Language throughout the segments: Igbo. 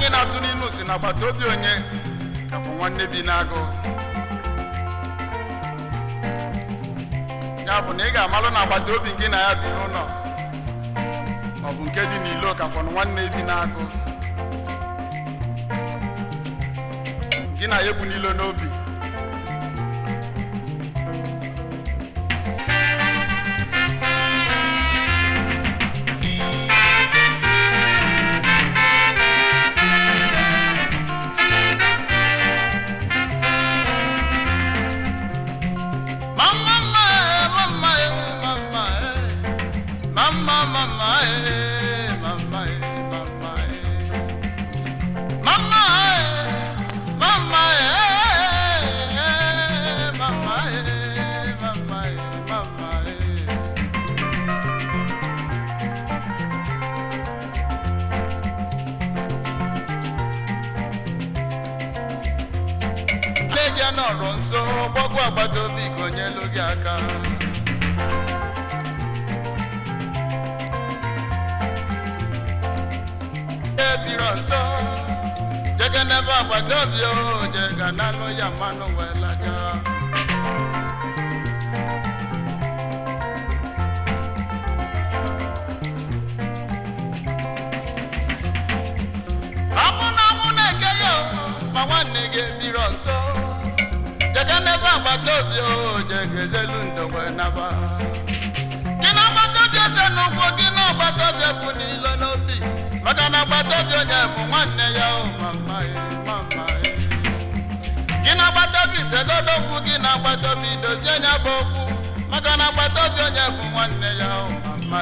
anyị na-atụ n'inu si n'agbata obi onye ka bụ nwanne bi n'agụ ya bụ na ị ga-amalụ na agbata obi gị na ya bi n'ụlọ ọ bụ nke dị n'ilo ka bụ nwanne bi n'agụ gị na ya ebu n'ilo n'obi so gbogbo agbata obi konyelu gị aka ebiro nso jege n'ebe agbata obi o jega n'anụ ya mmanụ wee laja abụ na mụ na-eke ya ma nwanne gị ebiro nso jege n'ebe agbata obi o jegezelu ndogwe naba gị na agbata obi ese n'ụkwụ gị na agbata obi bụ n'ilo n'obi maka na agbata obi onye bụ nwanne ya o mama gị na agbata obi segodo okwu gị na agbata obi dozie nya bụ okwu maka na agbata obi onye bụ nwanne ya o mama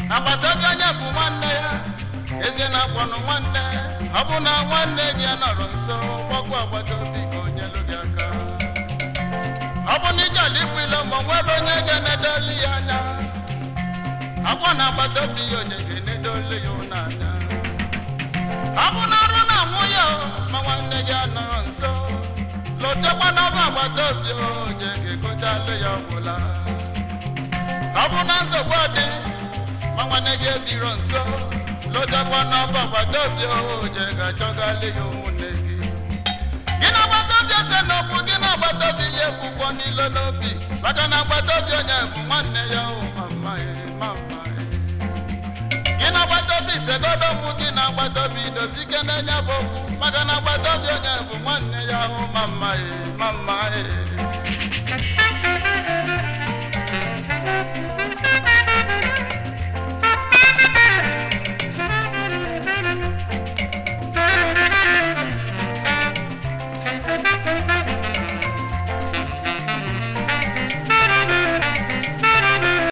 agbata obi onye bụ nwanne ya eze na-akpọnụ nwanne ọ bụ na nwanne gị nọrọ nso gbagwo agbata obi ka onye lụ gị aka ọ bụ na ije ala ikwu ilo ma nwere onye ga-enedoli ya anya akwa na agbata obi ya onye ga-enedoli ya ụnanya ọ bụ na arụ na nwụ ya ma nwanne gị nọrọ nso lotekwa n'ọba agbata obi onye ga-egotalụ ya ọgwụla ọ bụ na nsogbu dị nwanne gị ebiro nso lotekwa n'ọba agbata obi oje ga-achọgali ya ụmụnne gị gị na agbata obi ese n'okwu gị na agbata obi ya ekwukwo n'ilo n'obi maka na agbata obi onye bụ nwanne ya mama gị na agbata obi segodo okwu gị na agbata obi dozi ike na-enye bụ okwu maka na agbata obi onye bụ nwanne ya mama